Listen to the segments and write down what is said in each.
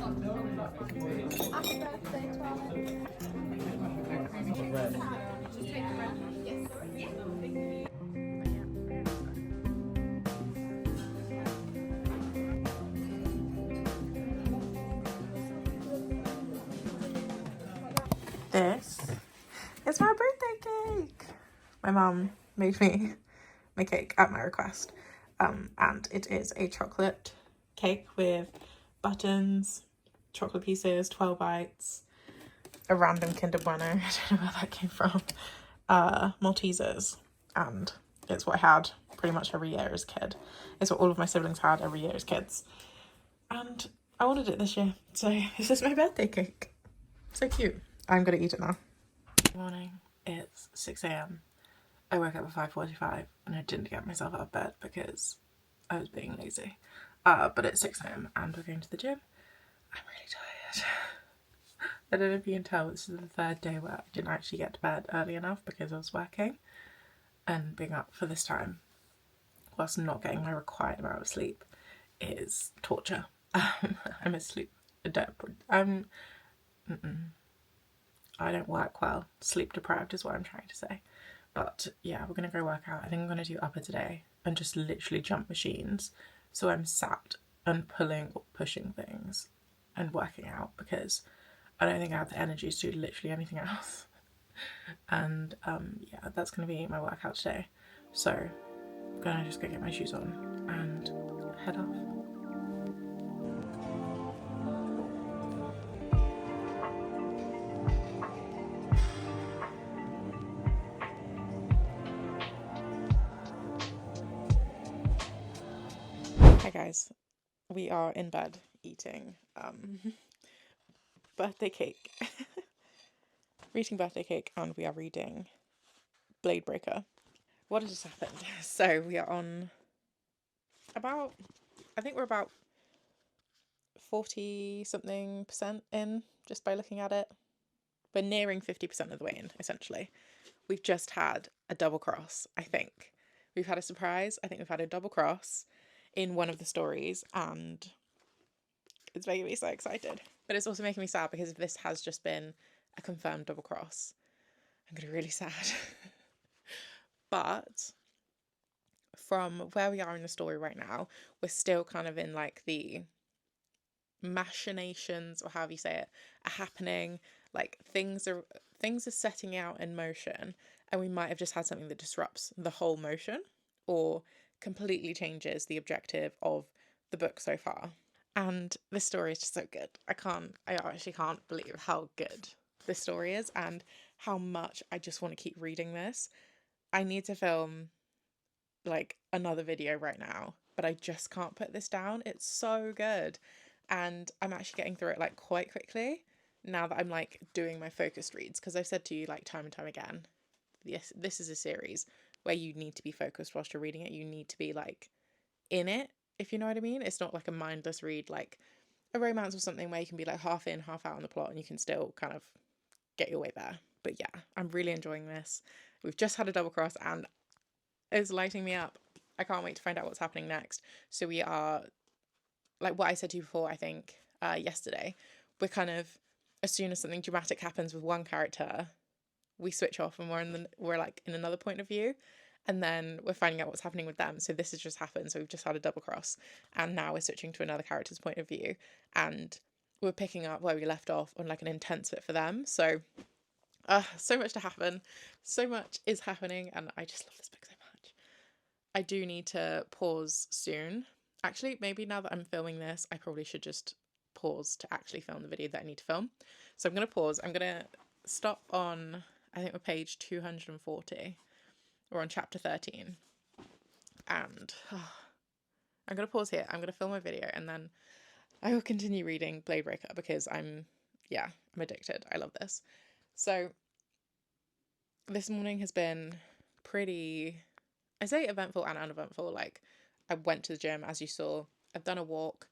Happy birthday, Twilight. Just take the red. Yes. This is my birthday cake. My mum made me my cake at my request. And it is a chocolate cake with buttons, chocolate pieces, 12 bites, a random Kinder Bueno, I don't know where that came from, Maltesers, and it's what I had pretty much every year as a kid. It's what all of my siblings had every year as kids. And I wanted it this year, so this is my birthday cake. So cute. I'm gonna eat it now. Good morning, it's 6 a.m. I woke up at 5:45 and I didn't get myself out of bed because I was being lazy. But it's 6 a.m. and we're going to the gym. I'm really tired. I don't know if you can tell, this is the third day where I didn't actually get to bed early enough because I was working, and being up for this time whilst not getting my required amount of sleep is torture. I'm asleep. I don't work well. Sleep deprived is what I'm trying to say. But yeah, we're gonna go work out. I think I'm gonna do upper today and just literally jump machines. So I'm sat and pulling or pushing things and working out because I don't think I have the energy to do literally anything else. And yeah, that's gonna be my workout today. So I'm gonna just go get my shoes on and head off. Hi guys, we are in bed eating birthday cake. We're eating birthday cake and we are reading Blade Breaker. What has just happened? So we are on I think we're about 40 something percent in just by looking at it. We're nearing 50% of the way in, essentially. We've just had a double cross, I think. We've had a surprise. I think we've had a double cross in one of the stories, and it's making me so excited. But it's also making me sad because if this has just been a confirmed double cross, I'm going to be really sad. But from where we are in the story right now, we're still kind of in like the machinations, or however you say it, are happening. Like things are setting out in motion, and we might have just had something that disrupts the whole motion or completely changes the objective of the book so far. And this story is just so good. I actually can't believe how good this story is and how much I just want to keep reading this. I need to film like another video right now, but I just can't put this down. It's so good. And I'm actually getting through it like quite quickly now that I'm like doing my focused reads, because I've said to you like time and time again, yes, this is a series where you need to be focused whilst you're reading it. You need to be like in it, if you know what I mean. It's not like a mindless read like a romance or something where you can be like half in, half out on the plot and you can still kind of get your way there. But yeah, I'm really enjoying this. We've just had a double cross and it's lighting me up. I can't wait to find out what's happening next. So we are, like what I said to you before, I think yesterday, we're kind of, as soon as something dramatic happens with one character, we switch off and we're like in another point of view, and then we're finding out what's happening with them. So this has just happened. So we've just had a double cross, and now we're switching to another character's point of view, and we're picking up where we left off on like an intense bit for them. So so much to happen, so much is happening, and I just love this book so much. I do need to pause soon. Actually, maybe now that I'm filming this, I probably should just pause to actually film the video that I need to film. So I'm going to pause. I'm going to stop on, I think we're page 240. We're on chapter 13. And I'm going to pause here. I'm going to film my video and then I will continue reading Blade Breaker because I'm addicted. I love this. So this morning has been pretty, I say eventful and uneventful. Like I went to the gym, as you saw. I've done a walk.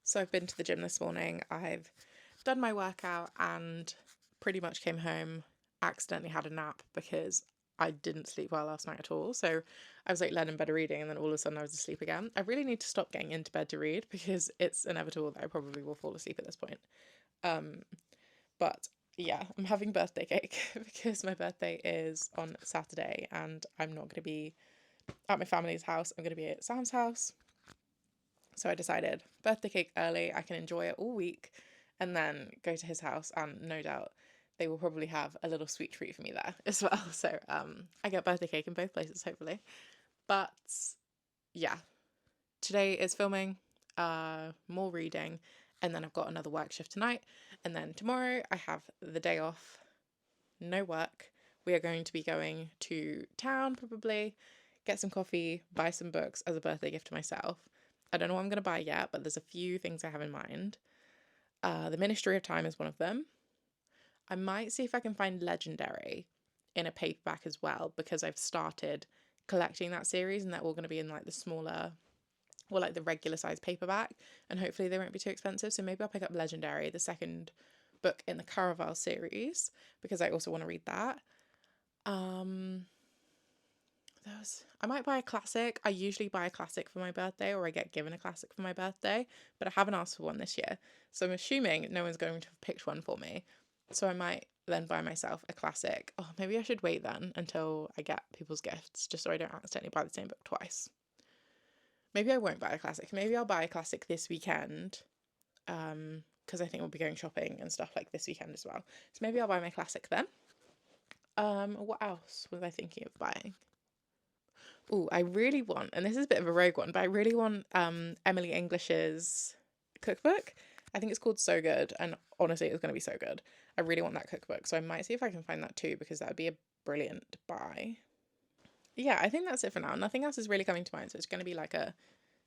So I've been to the gym this morning. I've done my workout and pretty much came home, accidentally had a nap because I didn't sleep well last night at all. So I was like laying in bed reading, and then all of a sudden I was asleep again. I really need to stop getting into bed to read because it's inevitable that I probably will fall asleep at this point. But yeah, I'm having birthday cake because my birthday is on Saturday and I'm not going to be at my family's house. I'm going to be at Sam's house. So I decided birthday cake early. I can enjoy it all week and then go to his house, and no doubt they will probably have a little sweet treat for me there as well. So I get birthday cake in both places, hopefully. But yeah, today is filming, more reading, and then I've got another work shift tonight. And then tomorrow I have the day off, no work. We are going to be going to town, probably, get some coffee, buy some books as a birthday gift to myself. I don't know what I'm going to buy yet, but there's a few things I have in mind. The Ministry of Time is one of them. I might see if I can find Legendary in a paperback as well, because I've started collecting that series and they're all going to be in like the smaller, or like the regular size paperback, and hopefully they won't be too expensive. So maybe I'll pick up Legendary, the second book in the Caraval series, because I also want to read that. I might buy a classic. I usually buy a classic for my birthday, or I get given a classic for my birthday, but I haven't asked for one this year. So I'm assuming no one's going to have picked one for me. So I might then buy myself a classic. Oh, maybe I should wait then until I get people's gifts, just so I don't accidentally buy the same book twice. Maybe I won't buy a classic. Maybe I'll buy a classic this weekend, because I think we'll be going shopping and stuff like this weekend as well. So maybe I'll buy my classic then. What else was I thinking of buying? Oh, I really want, and this is a bit of a rogue one, but I really want Emily English's cookbook. I think it's called So Good, and honestly, it's going to be so good. I really want that cookbook, so I might see if I can find that too, because that would be a brilliant buy. Yeah, I think that's it for now. Nothing else is really coming to mind, so it's going to be like a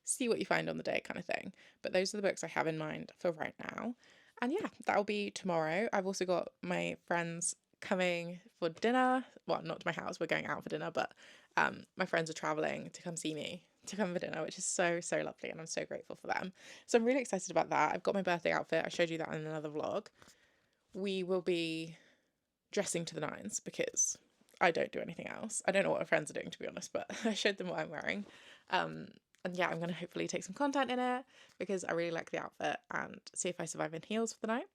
see what you find on the day kind of thing. But those are the books I have in mind for right now. And yeah, that'll be tomorrow. I've also got my friends coming for dinner. Well, not to my house, we're going out for dinner, but my friends are traveling to come see me, to come for dinner, which is so, so lovely, and I'm so grateful for them. So I'm really excited about that. I've got my birthday outfit. I showed you that in another vlog. We will be dressing to the nines because I don't do anything else. I don't know what my friends are doing, to be honest, but I showed them what I'm wearing. And yeah, I'm going to hopefully take some content in it because I really like the outfit, and see if I survive in heels for the night.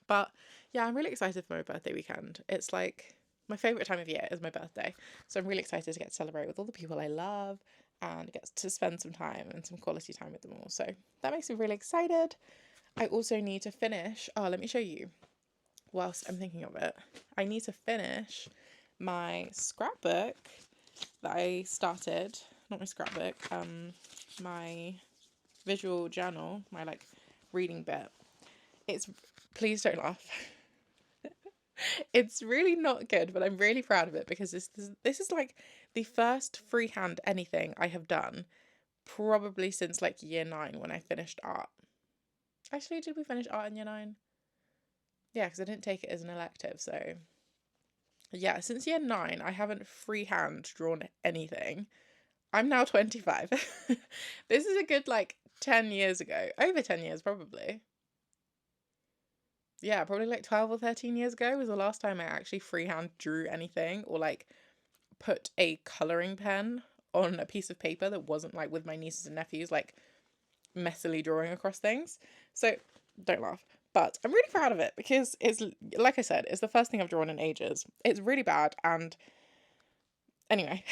But yeah, I'm really excited for my birthday weekend. It's like my favourite time of year is my birthday. So I'm really excited to get to celebrate with all the people I love and get to spend some time and some quality time with them all. So that makes me really excited. I also need to finish, let me show you whilst I'm thinking of it. I need to finish my scrapbook that I started, not my scrapbook, my visual journal, my like reading bit. Please don't laugh. It's really not good, but I'm really proud of it because this is like the first freehand anything I have done probably since like year 9 when I finished art. Actually, did we finish art in year 9? Yeah, because I didn't take it as an elective, so yeah, since year 9 I haven't freehand drawn anything. I'm now 25. This is a good like 10 years ago, over 10 years probably. Yeah, probably like 12 or 13 years ago was the last time I actually freehand drew anything, or like put a colouring pen on a piece of paper that wasn't like with my nieces and nephews, like messily drawing across things. So don't laugh. But I'm really proud of it because it's, like I said, it's the first thing I've drawn in ages. It's really bad, and anyway,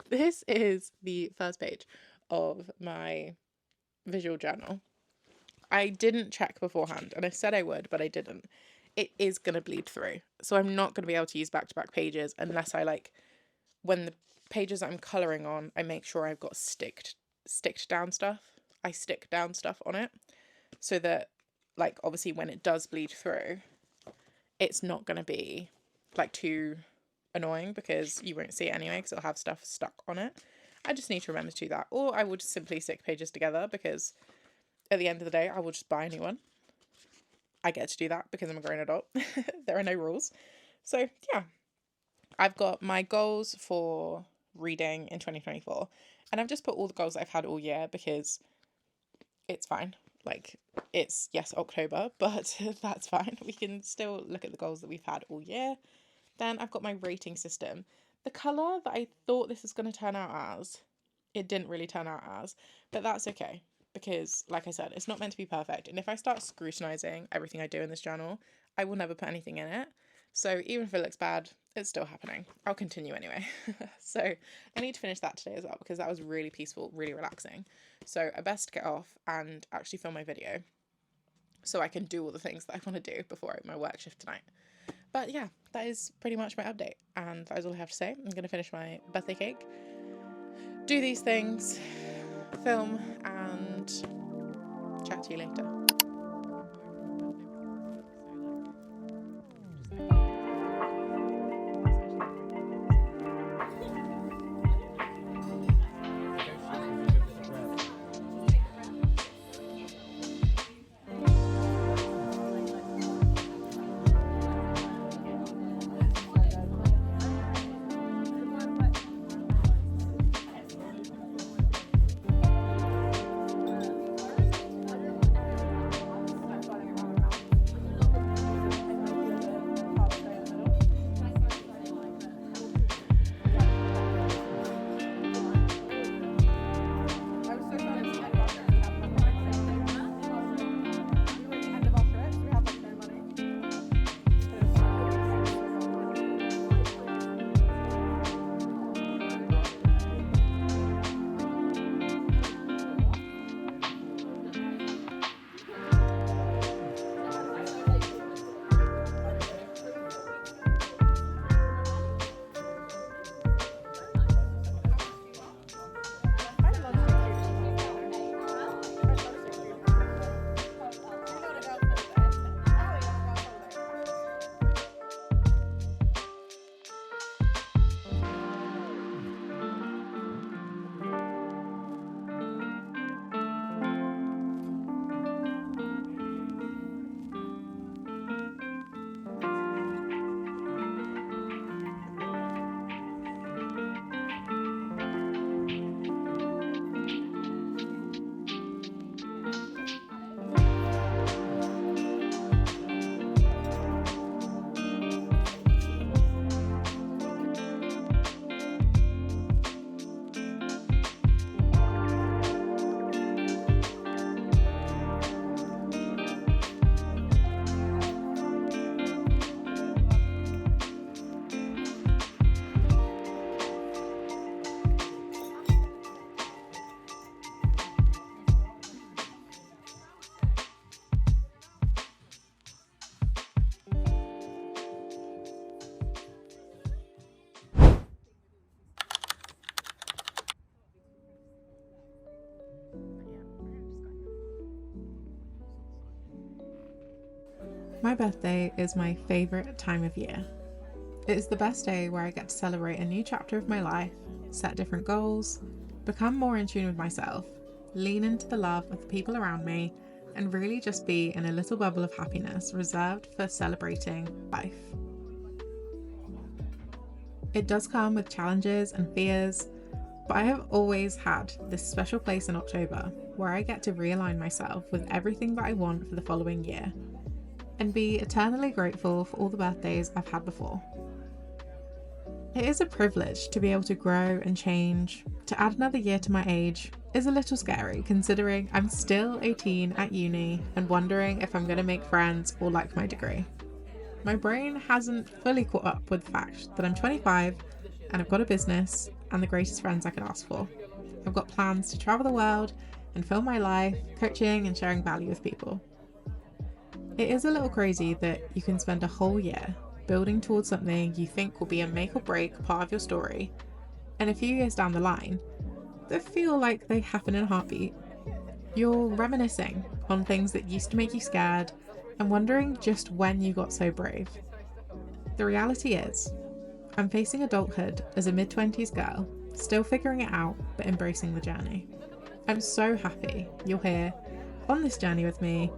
this is the first page of my visual journal. I didn't check beforehand, and I said I would, but I didn't. It is going to bleed through. So I'm not going to be able to use back-to-back pages unless I like, when the pages I'm colouring on, I make sure I've got sticked down stuff. I stick down stuff on it so that, like, obviously when it does bleed through, it's not going to be like too annoying because you won't see it anyway because it'll have stuff stuck on it. I just need to remember to do that. Or I will just simply stick pages together because at the end of the day, I will just buy a new one. I get to do that because I'm a grown adult. There are no rules. So yeah, I've got my goals for reading in 2024, and I've just put all the goals I've had all year because it's fine. Like, it's, yes, October, but that's fine. We can still look at the goals that we've had all year. Then I've got my rating system. The colour that I thought this was going to turn out as, it didn't really turn out as, but that's okay. Because, like I said, it's not meant to be perfect. And if I start scrutinising everything I do in this journal, I will never put anything in it. So even if it looks bad, it's still happening. I'll continue anyway. So I need to finish that today as well, because that was really peaceful, really relaxing. So I best get off and actually film my video so I can do all the things that I want to do before my work shift tonight. But yeah, that is pretty much my update. And that is all I have to say. I'm going to finish my birthday cake, do these things, film, and chat to you later. My birthday is my favourite time of year. It is the best day where I get to celebrate a new chapter of my life, set different goals, become more in tune with myself, lean into the love of the people around me, and really just be in a little bubble of happiness reserved for celebrating life. It does come with challenges and fears, but I have always had this special place in October where I get to realign myself with everything that I want for the following year, and be eternally grateful for all the birthdays I've had before. It is a privilege to be able to grow and change. To add another year to my age is a little scary, considering I'm still 18 at uni and wondering if I'm going to make friends or like my degree. My brain hasn't fully caught up with the fact that I'm 25 and I've got a business and the greatest friends I could ask for. I've got plans to travel the world and fill my life coaching and sharing value with people. It is a little crazy that you can spend a whole year building towards something you think will be a make or break part of your story, and a few years down the line, they feel like they happen in a heartbeat. You're reminiscing on things that used to make you scared and wondering just when you got so brave. The reality is, I'm facing adulthood as a mid-20s girl, still figuring it out but embracing the journey. I'm so happy you're here on this journey with me,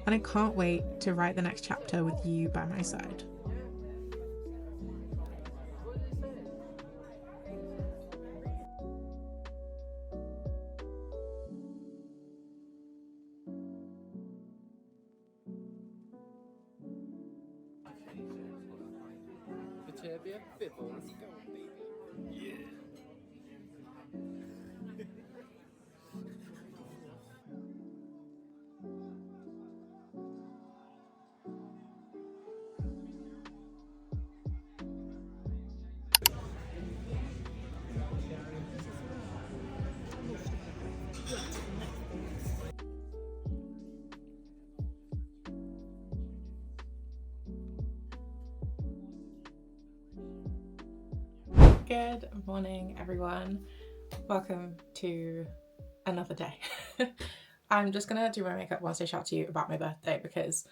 and I can't wait to write the next chapter with you by my side. Let's go, baby. Good morning, everyone. Welcome to another day. I'm just gonna do my makeup whilst I chat to you about my birthday because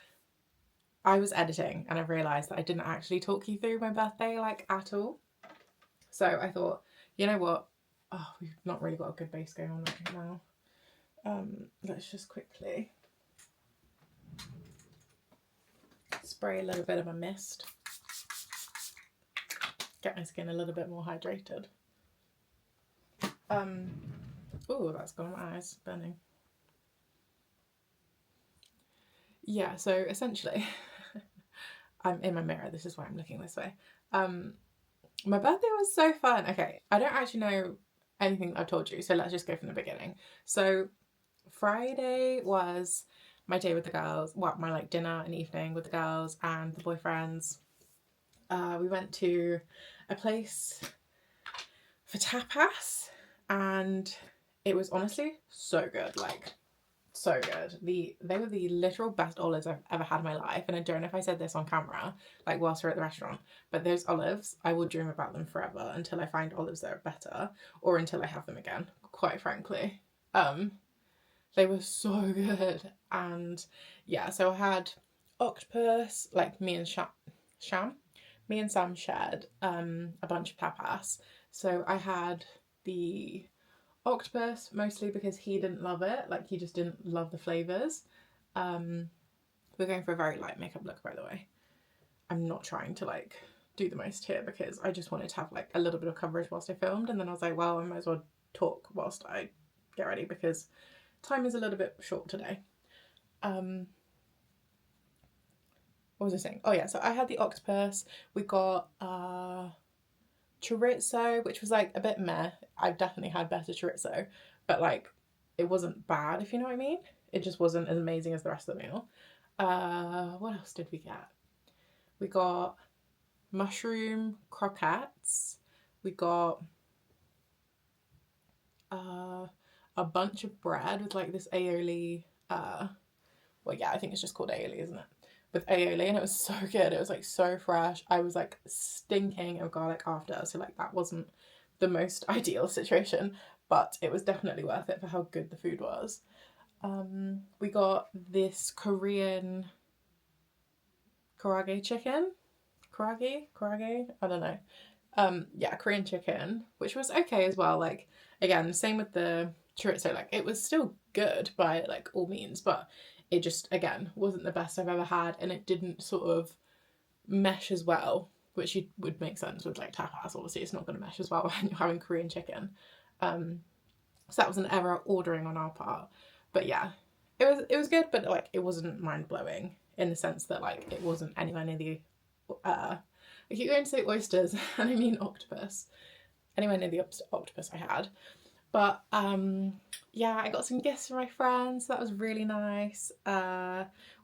I was editing and I realised that I didn't actually talk you through my birthday like at all. So I thought, you know what? Oh, we've not really got a good base going on right now. Let's just quickly spray a little bit of a mist. Get my skin a little bit more hydrated. Oh, that's got my eyes burning. Yeah, so essentially, I'm in my mirror. This is why I'm looking this way. My birthday was so fun. Okay, I don't actually know anything I've told you, so let's just go from the beginning. So Friday was my day with the girls. Well, my like dinner and evening with the girls and the boyfriends. We went to a place for tapas and it was honestly so good, like so good. They were the literal best olives I've ever had in my life, and I don't know if I said this on camera like whilst we're at the restaurant, but those olives, I will dream about them forever until I find olives that are better or until I have them again, quite frankly. They were so good. And yeah, so I had octopus, like me and Sam shared a bunch of tapas. So I had the octopus mostly because he didn't love it, like he just didn't love the flavours. We're going for a very light makeup look, by the way. I'm not trying to like do the most here because I just wanted to have like a little bit of coverage whilst I filmed, and then I was like, well, I might as well talk whilst I get ready because time is a little bit short today. What was I saying? Oh yeah, so I had the octopus. We got chorizo, which was like a bit meh. I've definitely had better chorizo, but like it wasn't bad, if you know what I mean. It just wasn't as amazing as the rest of the meal. What else did we get? We got mushroom croquettes. We got a bunch of bread with like this aioli. Well, yeah, I think it's just called aioli, isn't it? With aioli, and it was so good. It was like so fresh. I was like stinking of garlic after, so like that wasn't the most ideal situation, but it was definitely worth it for how good the food was. We got this Korean karaage chicken. Karaage? I don't know. Yeah, Korean chicken, which was okay as well. Like again, same with the chorizo. Like it was still good by like all means, but it just again wasn't the best I've ever had, and it didn't sort of mesh as well, which would make sense with like tapas. Obviously, it's not going to mesh as well when you're having Korean chicken. So that was an error ordering on our part. But yeah, it was good, but like it wasn't mind blowing in the sense that like it wasn't anywhere near the I keep going to say oysters and I mean octopus. Anywhere near the octopus I had. But yeah, I got some gifts from my friends. So that was really nice.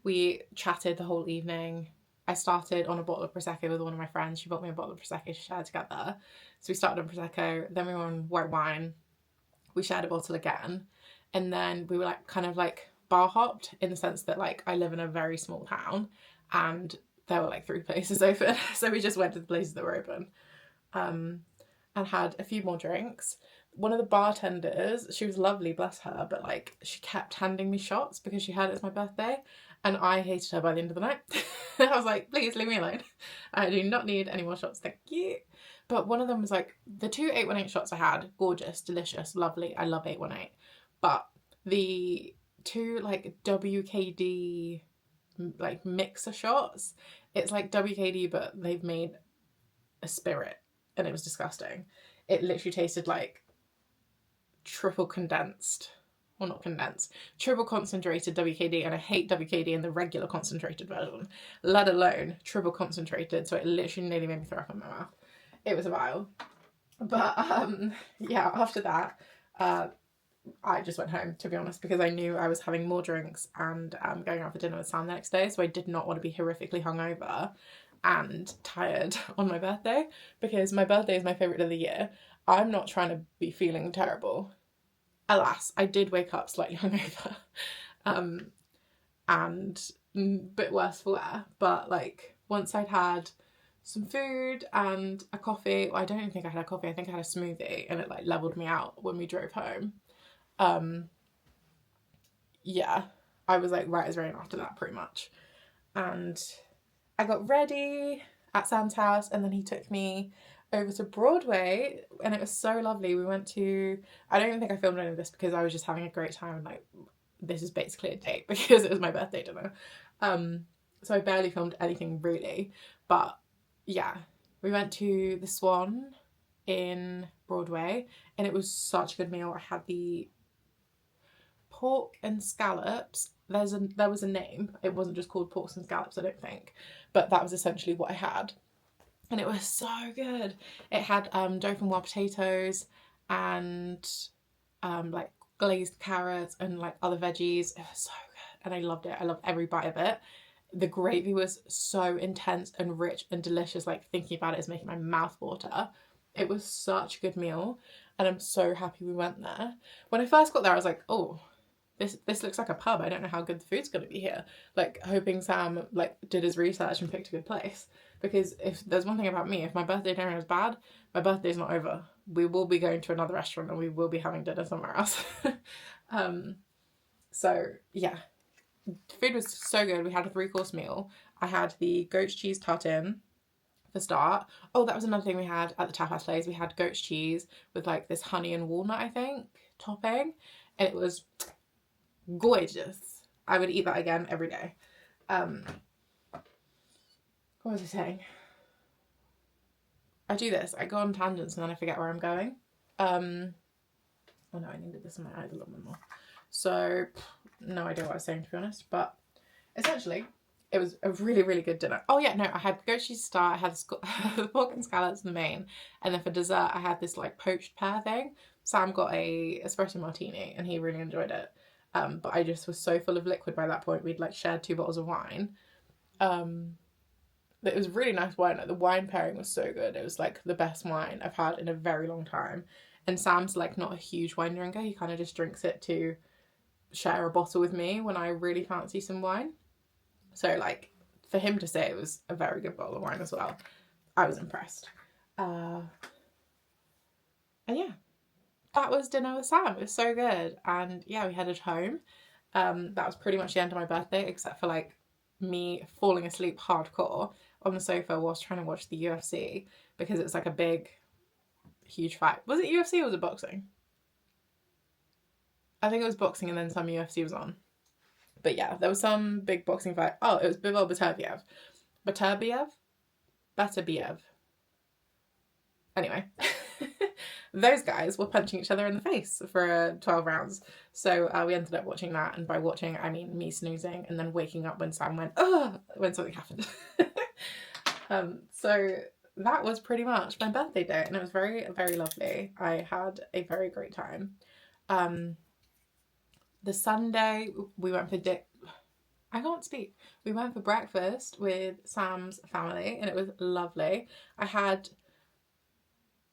We chatted the whole evening. I started on a bottle of Prosecco with one of my friends. She bought me a bottle of Prosecco to share together. So we started on Prosecco, then we were on white wine. We shared a bottle again. And then we were like kind of like bar hopped in the sense that like I live in a very small town and there were like 3 places open. So we just went to the places that were open and had a few more drinks. One of the bartenders, she was lovely, bless her, but like she kept handing me shots because she heard it's my birthday, and I hated her by the end of the night. I was like, please leave me alone. I do not need any more shots, thank you. But one of them was like, the 2 818 shots I had, gorgeous, delicious, lovely. I love 818. But the 2 like WKD like mixer shots, it's like WKD, but they've made a spirit, and it was disgusting. It literally tasted like triple condensed, well not condensed, triple concentrated WKD, and I hate WKD in the regular concentrated version, let alone triple concentrated, so it literally nearly made me throw up in my mouth. It was vile. But yeah, after that I just went home, to be honest, because I knew I was having more drinks and going out for dinner with Sam the next day, so I did not want to be horrifically hungover and tired on my birthday, because my birthday is my favourite of the year. I'm not trying to be feeling terrible. Alas, I did wake up slightly hungover and a bit worse for wear, but like once I'd had some food and a coffee. Well, I don't even think I had a coffee. I think I had a smoothie, and it like leveled me out when we drove home. Yeah, I was like right as rain after that pretty much. And I got ready at Sam's house, and then he took me over to Broadway, and it was so lovely. We went to, I don't even think I filmed any of this because I was just having a great time, and like this is basically a date because it was my birthday dinner. So I barely filmed anything really, but yeah, we went to the Swan in Broadway, and it was such a good meal. I had the pork and scallops. There was a name. It wasn't just called porks and scallops, I don't think, but that was essentially what I had, and it was so good. It had dauphinoise potatoes and like glazed carrots and like other veggies. It was so good, and I loved it. I loved every bite of it. The gravy was so intense and rich and delicious. Like thinking about it is making my mouth water. It was such a good meal, and I'm so happy we went there. When I first got there, I was like, oh, this looks like a pub. I don't know how good the food's going to be here. Like hoping Sam like did his research and picked a good place. Because if there's one thing about me, if my birthday dinner is bad, my birthday's not over. We will be going to another restaurant and we will be having dinner somewhere else. So yeah, food was so good. We had a 3-course meal. I had the goat's cheese tartine for start. Oh, that was another thing we had at the tapas place. We had goat's cheese with like this honey and walnut, I think, topping, and it was gorgeous. I would eat that again every day. What was I saying? I do this. I go on tangents and then I forget where I'm going. Oh no, I needed this in my eyes a little bit more. So, no idea what I was saying, to be honest. But essentially, it was a really, really good dinner. Oh yeah, no, I had goat cheese start. I had the pork and scallops in the main, and then for dessert, I had this like poached pear thing. Sam got a espresso martini, and he really enjoyed it. But I just was so full of liquid by that point. We'd like shared 2 bottles of wine. It was really nice wine. Like, the wine pairing was so good. It was like the best wine I've had in a very long time. And Sam's like not a huge wine drinker. He kind of just drinks it to share a bottle with me when I really fancy some wine. So like for him to say it was a very good bottle of wine as well, I was impressed. And yeah, that was dinner with Sam. It was so good. And yeah, we headed home. That was pretty much the end of my birthday, except for like me falling asleep hardcore on the sofa whilst trying to watch the UFC because it was like a big, huge fight. Was it UFC or was it boxing? I think it was boxing and then some UFC was on. But yeah, there was some big boxing fight. Oh, it was Bivol Beterbiev. Beterbiev. Anyway, those guys were punching each other in the face for 12 rounds. So we ended up watching that, and by watching I mean me snoozing and then waking up when Sam went, oh, when something happened. So that was pretty much my birthday day, and it was very, very lovely. I had a very great time. The Sunday we went for I can't speak. We went for breakfast with Sam's family, and it was lovely. I had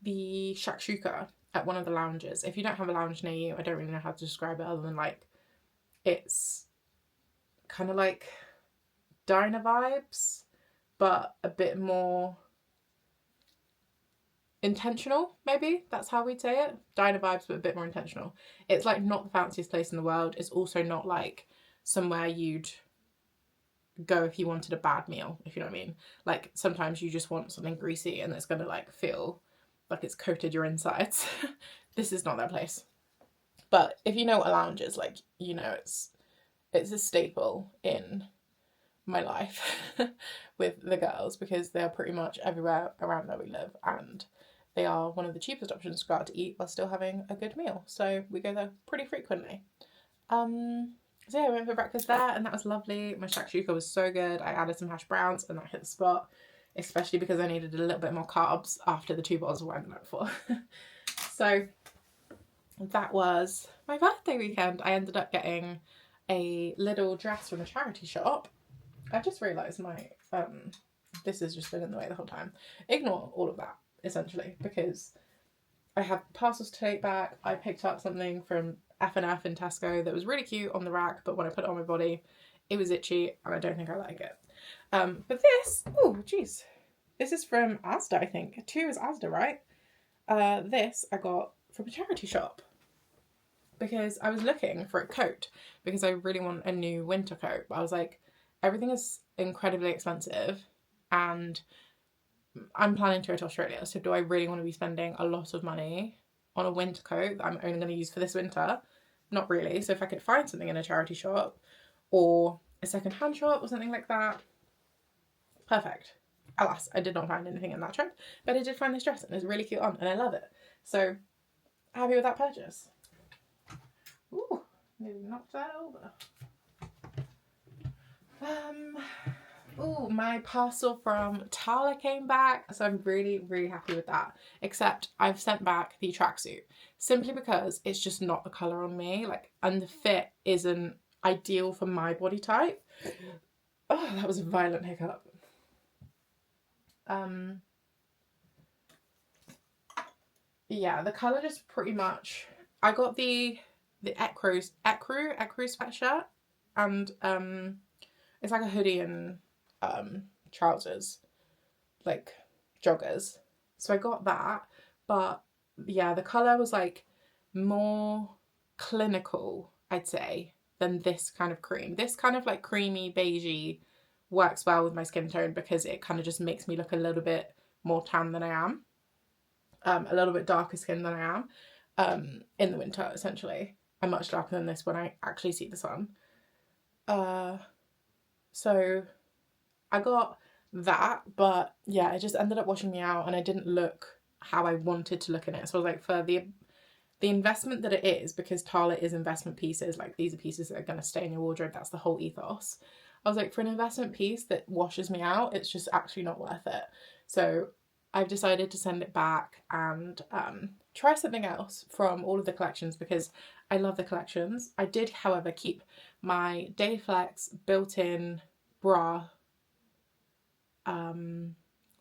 the shakshuka at one of the lounges. If you don't have a lounge near you, I don't really know how to describe it other than like it's kind of like diner vibes, but a bit more intentional, maybe that's how we'd say it. Diner vibes, but a bit more intentional. It's like not the fanciest place in the world. It's also not like somewhere you'd go if you wanted a bad meal, if you know what I mean. Like sometimes you just want something greasy and it's gonna like feel like it's coated your insides. This is not that place. But if you know what a lounge is, like, you know, it's a staple in my life with the girls because they are pretty much everywhere around where we live, and they are one of the cheapest options to go out to eat while still having a good meal. So we go there pretty frequently. So yeah, I went for breakfast there and that was lovely. My shakshuka was so good. I added some hash browns and that hit the spot, especially because I needed a little bit more carbs after the 2 bottles of wine the night before. So that was my birthday weekend. I ended up getting a little dress from a charity shop. I've just realised my this has just been in the way the whole time. Ignore all of that, essentially, because I have parcels to take back. I picked up something from F&F in Tesco that was really cute on the rack, but when I put it on my body, it was itchy, and I don't think I like it. But this, oh, jeez. This is from Asda, I think. 2 is Asda, right? This I got from a charity shop because I was looking for a coat because I really want a new winter coat. But I was like, everything is incredibly expensive and I'm planning to go to Australia. So do I really want to be spending a lot of money on a winter coat that I'm only going to use for this winter? Not really. So if I could find something in a charity shop or a second-hand shop or something like that, perfect. Alas, I did not find anything in that trip, but I did find this dress and it's really cute on and I love it. So happy with that purchase. Ooh, nearly knocked that over. Oh, my parcel from Tala came back, so I'm really, really happy with that. Except I've sent back the tracksuit simply because it's just not the colour on me, like, and the fit isn't ideal for my body type. Oh, that was a violent hiccup. Yeah, the colour just pretty much. I got the ecru sweatshirt, and it's like a hoodie and trousers, like joggers. So I got that, but yeah, the colour was like more clinical, I'd say, than this kind of cream. This kind of like creamy beigey works well with my skin tone because it kind of just makes me look a little bit more tan than I am. A little bit darker skin than I am in the winter, essentially. I'm much darker than this when I actually see the sun. So I got that, but yeah, it just ended up washing me out and I didn't look how I wanted to look in it. So I was like, for the investment that it is, because Tala is investment pieces, like these are pieces that are going to stay in your wardrobe, that's the whole ethos. I was like, for an investment piece that washes me out, it's just actually not worth it. So I've decided to send it back and try something else from all of the collections because I love the collections. I did, however, keep my Dayflex built-in bra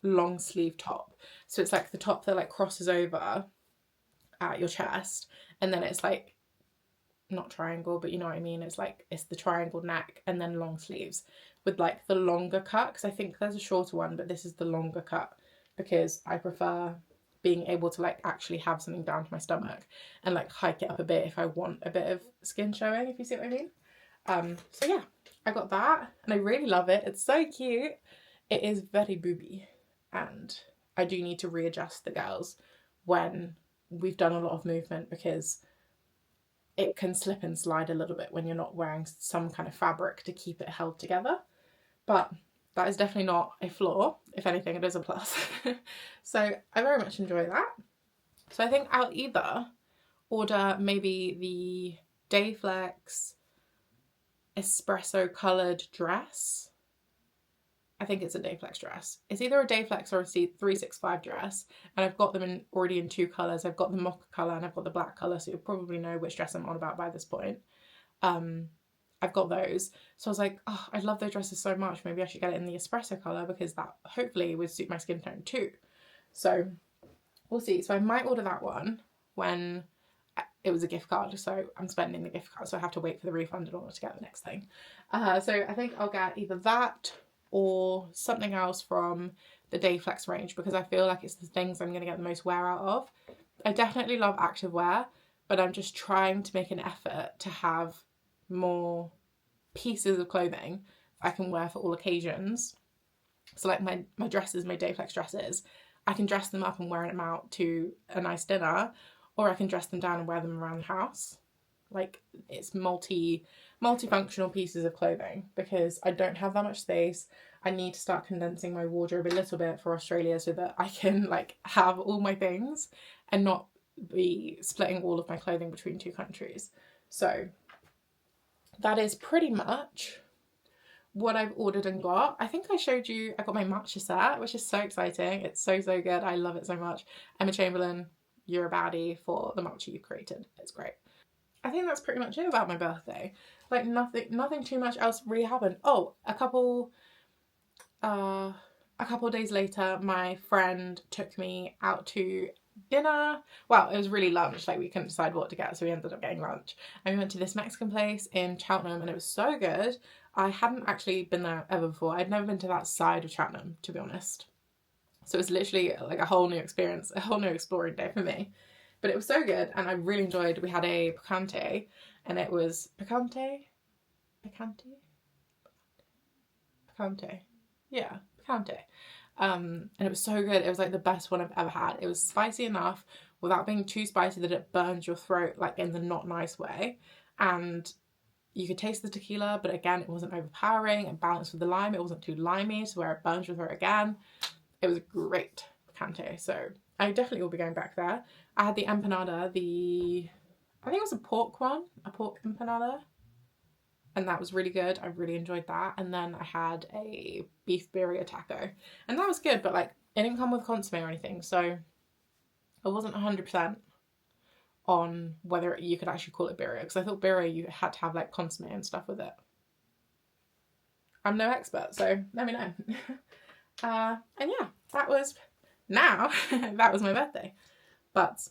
long sleeve top. So it's like the top that like crosses over at your chest and then it's like not triangle, but you know what I mean, it's like it's the triangle neck and then long sleeves with like the longer cut, because I think there's a shorter one but this is the longer cut because I prefer being able to like actually have something down to my stomach and like hike it up a bit if I want a bit of skin showing, if you see what I mean. So yeah, I got that and I really love it. It's so cute. It is very booby and I do need to readjust the girls when we've done a lot of movement because it can slip and slide a little bit when you're not wearing some kind of fabric to keep it held together. But that is definitely not a flaw. If anything, it is a plus. So I very much enjoy that. So I think I'll either order maybe the Dayflex espresso coloured dress. I think it's a Dayflex dress. It's either a Dayflex or a 365 dress, and I've got them already in 2 colours. I've got the mocha colour and I've got the black colour, so you'll probably know which dress I'm on about by this point. I've got those. So I was like, oh, I love those dresses so much. Maybe I should get it in the espresso colour because that hopefully would suit my skin tone too. So we'll see. So I might order that one when it was a gift card. So I'm spending the gift card, so I have to wait for the refund in order to get the next thing. So I think I'll get either that or something else from the Dayflex range because I feel like it's the things I'm going to get the most wear out of. I definitely love activewear, but I'm just trying to make an effort to have more pieces of clothing I can wear for all occasions. So like my dresses, my Dayflex dresses, I can dress them up and wear them out to a nice dinner, or I can dress them down and wear them around the house. Like it's multifunctional pieces of clothing because I don't have that much space. I need to start condensing my wardrobe a little bit for Australia so that I can like have all my things and not be splitting all of my clothing between 2 countries. So that is pretty much what I've ordered and got. I think I showed you, I got my matcha set, which is so exciting. It's so good. I love it so much. Emma Chamberlain, you're a baddie for the matcha you created. It's great. I think that's pretty much it about my birthday. Like nothing too much else really happened. Oh, a couple of days later, my friend took me out to dinner. Well, it was really lunch, like we couldn't decide what to get, so we ended up getting lunch. And we went to this Mexican place in Cheltenham and it was so good. I hadn't actually been there ever before. I'd never been to that side of Cheltenham, to be honest. So it was literally like a whole new experience, a whole new exploring day for me. But it was so good, and I really enjoyed. We had a picante, and it was picante, yeah, picante. And it was so good. It was like the best one I've ever had. It was spicy enough without being too spicy that it burns your throat, like in the not nice way. And you could taste the tequila, but again, it wasn't overpowering and balanced with the lime. It wasn't too limey, so where it burns your throat again. It was great picante. So I definitely will be going back there. I had the empanada, I think it was a pork one, a pork empanada. And that was really good. I really enjoyed that. And then I had a beef birria taco. And that was good, but like it didn't come with consomme or anything. So I wasn't 100% on whether you could actually call it birria. Because I thought birria, you had to have like consomme and stuff with it. I'm no expert, so let me know. And yeah, that was that was my birthday. But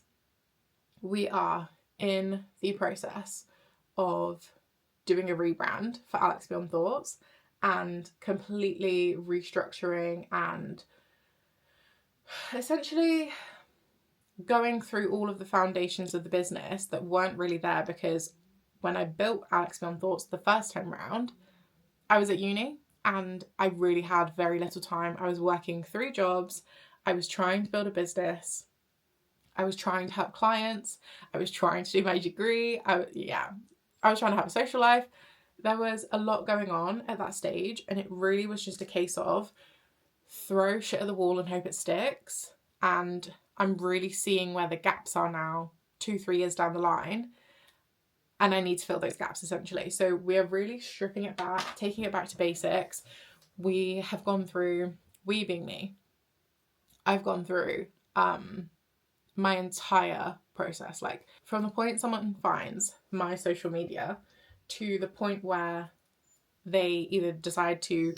we are in the process of doing a rebrand for Alex Beyond Thoughts and completely restructuring and essentially going through all of the foundations of the business that weren't really there, because when I built Alex Beyond Thoughts the first time round, I was at uni and I really had very little time. I was working 3 jobs. I was trying to build a business. I was trying to help clients. I was trying to do my degree. I was trying to have a social life. There was a lot going on at that stage, and it really was just a case of throw shit at the wall and hope it sticks. And I'm really seeing where the gaps are now, 2-3 years down the line, and I need to fill those gaps essentially. So we're really stripping it back, taking it back to basics. We have gone through, we being me, I've gone through my entire process, like from the point someone finds my social media to the point where they either decide to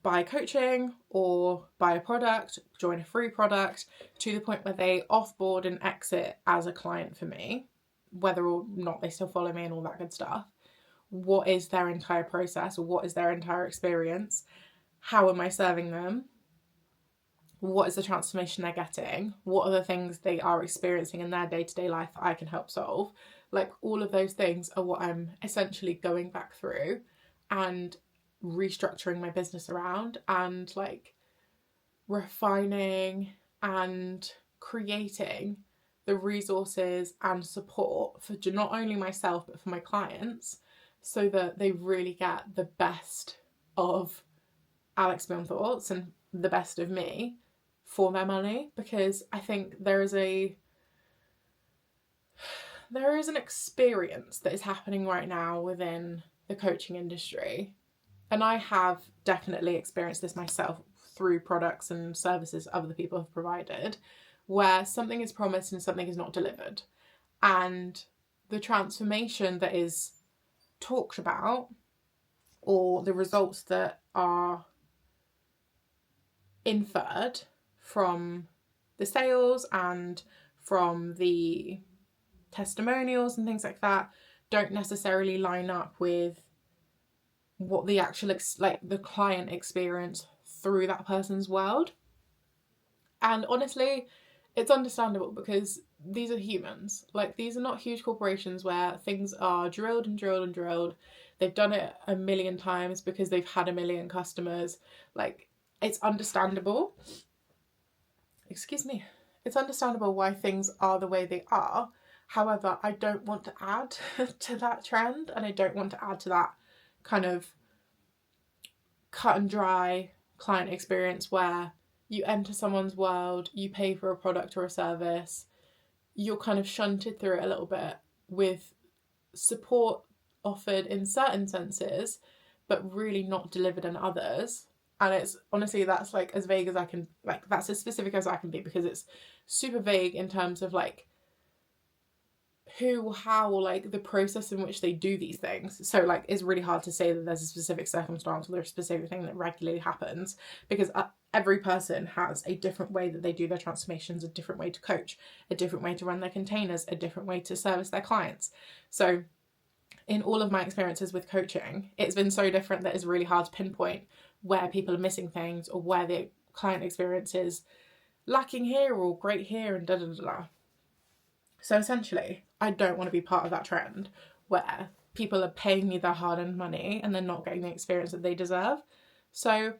buy coaching or buy a product, join a free product, to the point where they offboard and exit as a client for me, whether or not they still follow me and all that good stuff. What is their entire process, or what is their entire experience? How am I serving them? What is the transformation they're getting? What are the things they are experiencing in their day-to-day life that I can help solve? Like, all of those things are what I'm essentially going back through and restructuring my business around, and like refining and creating the resources and support for not only myself but for my clients, so that they really get the best of Alex Beyond Thoughts and the best of me for their money. Because I think there is an experience that is happening right now within the coaching industry, and I have definitely experienced this myself through products and services other people have provided, where something is promised and something is not delivered. And the transformation that is talked about, or the results that are inferred from the sales and from the testimonials and things like that, don't necessarily line up with what the actual the client experience through that person's world. And honestly, it's understandable, because these are humans. Like, these are not huge corporations where things are drilled and drilled and drilled. They've done it a million times because they've had a million customers. Like, it's understandable. Excuse me. It's understandable why things are the way they are. However, I don't want to add to that trend, and I don't want to add to that kind of cut and dry client experience where you enter someone's world, you pay for a product or a service, you're kind of shunted through it a little bit with support offered in certain senses, but really not delivered in others. And it's honestly, that's like as vague as I can, like that's as specific as I can be, because it's super vague in terms of like who, how, like the process in which they do these things. So like it's really hard to say that there's a specific circumstance or there's a specific thing that regularly happens, because every person has a different way that they do their transformations, a different way to coach, a different way to run their containers, a different way to service their clients. So in all of my experiences with coaching, it's been so different that it's really hard to pinpoint where people are missing things or where the client experience is lacking here or great here and da da da da. So essentially, I don't want to be part of that trend where people are paying me their hard-earned money and they're not getting the experience that they deserve. So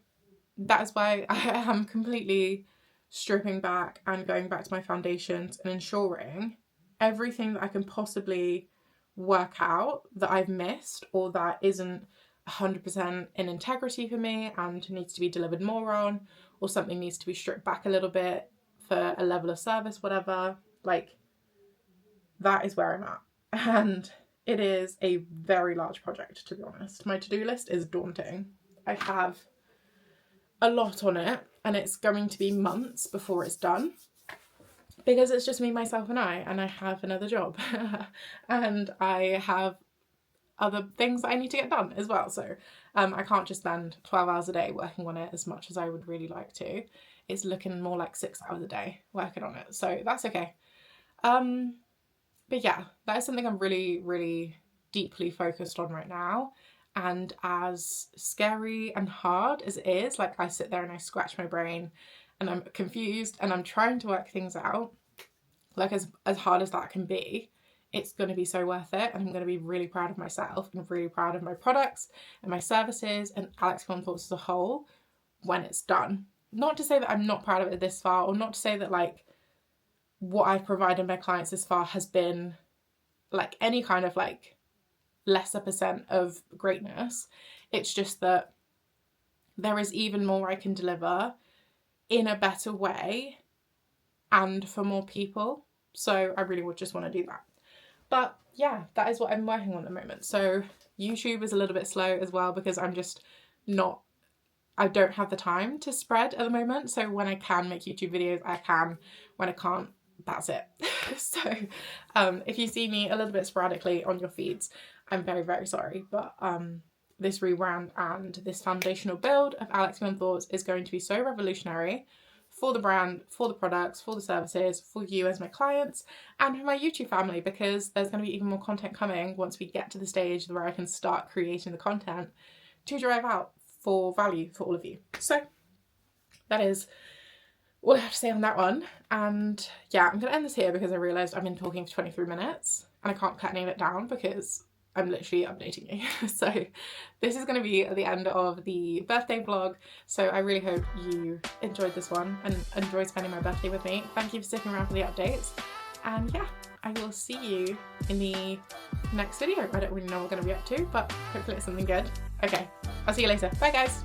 that is why I am completely stripping back and going back to my foundations and ensuring everything that I can possibly work out that I've missed or that isn't 100% in integrity for me and needs to be delivered more on, or something needs to be stripped back a little bit for a level of service, whatever. Like, that is where I'm at. And it is a very large project, to be honest. My to-do list is daunting. I have a lot on it, and it's going to be months before it's done, because it's just me, myself, and I have another job and I have other things that I need to get done as well. So I can't just spend 12 hours a day working on it as much as I would really like to. It's looking more like 6 hours a day working on it, so that's okay. But yeah, that is something I'm really, really deeply focused on right now. And as scary and hard as it is, like, I sit there and I scratch my brain and I'm confused and I'm trying to work things out, like, as hard as that can be, it's going to be so worth it. And I'm going to be really proud of myself and really proud of my products and my services and Alex Thoughts as a whole when it's done. Not to say that I'm not proud of it this far, or not to say that, like, what I've provided my clients this far has been, like, any kind of, like, lesser percent of greatness. It's just that there is even more I can deliver in a better way and for more people. So I really would just want to do that. But yeah, that is what I'm working on at the moment. So YouTube is a little bit slow as well, because I don't have the time to spread at the moment. So when I can make YouTube videos, I can. When I can't, that's it. So if you see me a little bit sporadically on your feeds, I'm very, very sorry. But this rebrand and this foundational build of Alex Thoughts is going to be so revolutionary for the brand, for the products, for the services, for you as my clients, and for my YouTube family, because there's going to be even more content coming once we get to the stage where I can start creating the content to drive out for value for all of you. So that is all I have to say on that one. And yeah, I'm going to end this here because I realised I've been talking for 23 minutes and I can't cut any of it down because I'm literally updating you. So this is going to be the end of the birthday vlog. So I really hope you enjoyed this one and enjoyed spending my birthday with me. Thank you for sticking around for the updates. And yeah, I will see you in the next video. I don't really know what we're going to be up to, but hopefully it's something good. Okay, I'll see you later. Bye guys.